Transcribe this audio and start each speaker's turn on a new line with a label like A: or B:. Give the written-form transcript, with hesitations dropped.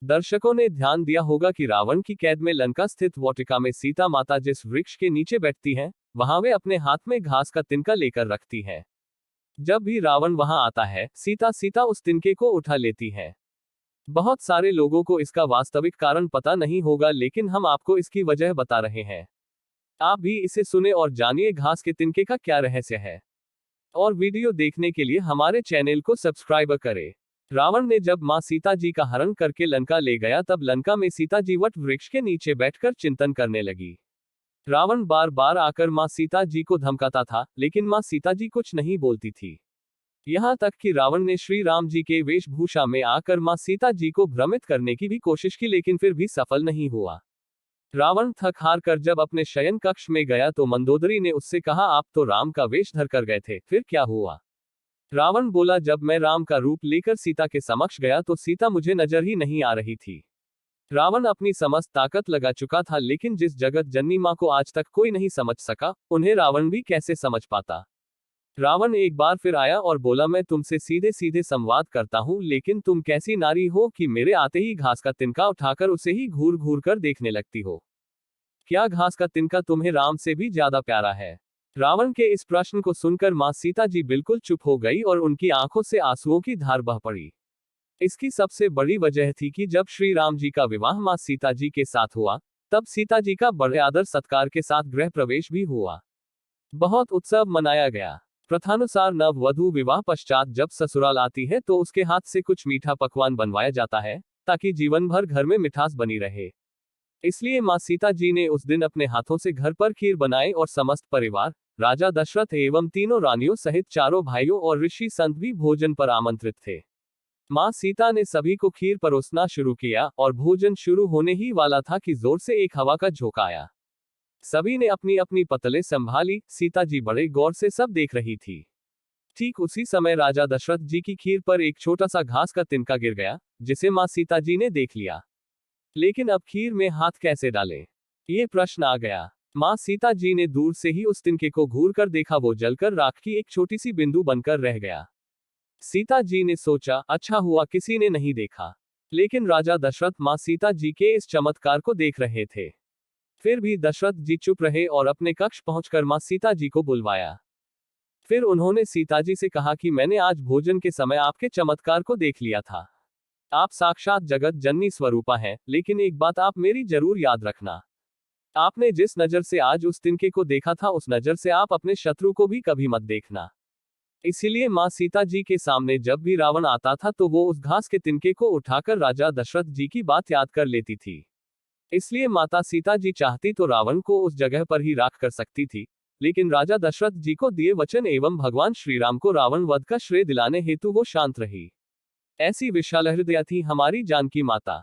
A: दर्शकों ने ध्यान दिया होगा कि रावण की कैद में लंका स्थित वाटिका में सीता माता जिस वृक्ष के नीचे बैठती हैं, वहां वे अपने हाथ में घास का तिनका लेकर रखती हैं। जब भी रावण वहां आता है, सीता सीता उस तिनके को उठा लेती है। बहुत सारे लोगों को इसका वास्तविक कारण पता नहीं होगा, लेकिन हम आपको इसकी वजह बता रहे हैं। आप भी इसे सुने और जानिए घास के तिनके का क्या रहस्य है। और वीडियो देखने के लिए हमारे चैनल को सब्सक्राइब करें। रावण ने जब मां सीता जी का हरण करके लंका ले गया, तब लंका में सीता जी वट वृक्ष के नीचे बैठकर चिंतन करने लगी। रावण बार बार आकर मां सीता जी को धमकाता था, लेकिन मां सीता जी कुछ नहीं बोलती थी। यहाँ तक कि रावण ने श्री राम जी के वेशभूषा में आकर मां सीता जी को भ्रमित करने की भी कोशिश की, लेकिन फिर भी सफल नहीं हुआ। रावण थक हार कर जब अपने शयन कक्ष में गया तो मंदोदरी ने उससे कहा, आप तो राम का वेश धर कर गए थे, फिर क्या हुआ? रावण बोला, जब मैं राम का रूप लेकर सीता के समक्ष गया तो सीता मुझे नजर ही नहीं आ रही थी। रावण अपनी समस्त ताकत लगा चुका था, लेकिन जिस जगत जननी मां को आज तक कोई नहीं समझ सका, उन्हें रावण भी कैसे समझ पाता। रावण एक बार फिर आया और बोला, मैं तुमसे सीधे सीधे संवाद करता हूं, लेकिन तुम कैसी नारी हो कि मेरे आते ही घास का तिनका उठाकर उसे ही घूर घूर कर देखने लगती हो? क्या घास का तिनका तुम्हें राम से भी ज्यादा प्यारा है? रावण के इस प्रश्न को सुनकर मां सीता जी बिल्कुल चुप हो गई और उनकी आंखों से आंसुओं की धार बह पड़ी। इसकी सबसे बड़ी वजह थी कि जब श्री राम जी का विवाह मां सीता जी के साथ हुआ, तब सीता जी का बड़े आदर सत्कार के साथ गृह प्रवेश भी हुआ। बहुत उत्सव मनाया गया। प्रथानुसार नव वधू विवाह पश्चात जब ससुराल आती है तो उसके हाथ से कुछ मीठा पकवान बनवाया जाता है, ताकि जीवन भर घर में मिठास बनी रहे। इसलिए मां सीता जी ने उस दिन अपने हाथों से घर पर खीर बनाई और समस्त परिवार, राजा दशरथ एवं तीनों रानियों सहित चारों भाइयों और ऋषि संत भी भोजन पर आमंत्रित थे। मां सीता ने सभी को खीर परोसना शुरू किया और भोजन शुरू होने ही वाला था कि जोर से एक हवा का झोंका आया। सभी ने अपनी अपनी पतले संभाली, सीता जी बड़े गौर से सब देख रही थी। ठीक उसी समय राजा दशरथ जी की खीर पर एक छोटा सा घास का तिनका गिर गया, जिसे मां सीता जी ने देख लिया। लेकिन अब खीर में हाथ कैसे डालें, ये प्रश्न आ गया। मां सीता जी ने दूर से ही उस तिनके को घूर कर देखा, वो जलकर राख की एक छोटी सी बिंदु बनकर रह गया। सीता जी ने सोचा, अच्छा हुआ किसी ने नहीं देखा। लेकिन राजा दशरथ मां सीता जी के इस चमत्कार को देख रहे थे। फिर भी दशरथ जी चुप रहे और अपने कक्ष पहुंचकर मां सीता जी को बुलवाया। फिर उन्होंने सीता जी से कहा कि मैंने आज भोजन के समय आपके चमत्कार को देख लिया था। आप साक्षात जगत जननी स्वरूपा हैं, लेकिन एक बात आप मेरी जरूर याद रखना। आपने जिस नजर से आज उस तिनके को देखा था, उस नजर से आप अपने शत्रु को भी कभी मत देखना। इसीलिए मां सीता जी के सामने जब भी रावण आता था तो वो उस घास के तिनके को उठाकर राजा दशरथ जी की बात याद कर लेती थी। इसलिए माता सीता जी चाहती तो रावण को उस जगह पर ही राख कर सकती थी, लेकिन राजा दशरथ जी को दिए वचन एवं भगवान श्री राम को रावण वध का श्रेय दिलाने हेतु वो शांत रही। ऐसी विशाल हृदया थी हमारी जानकी माता।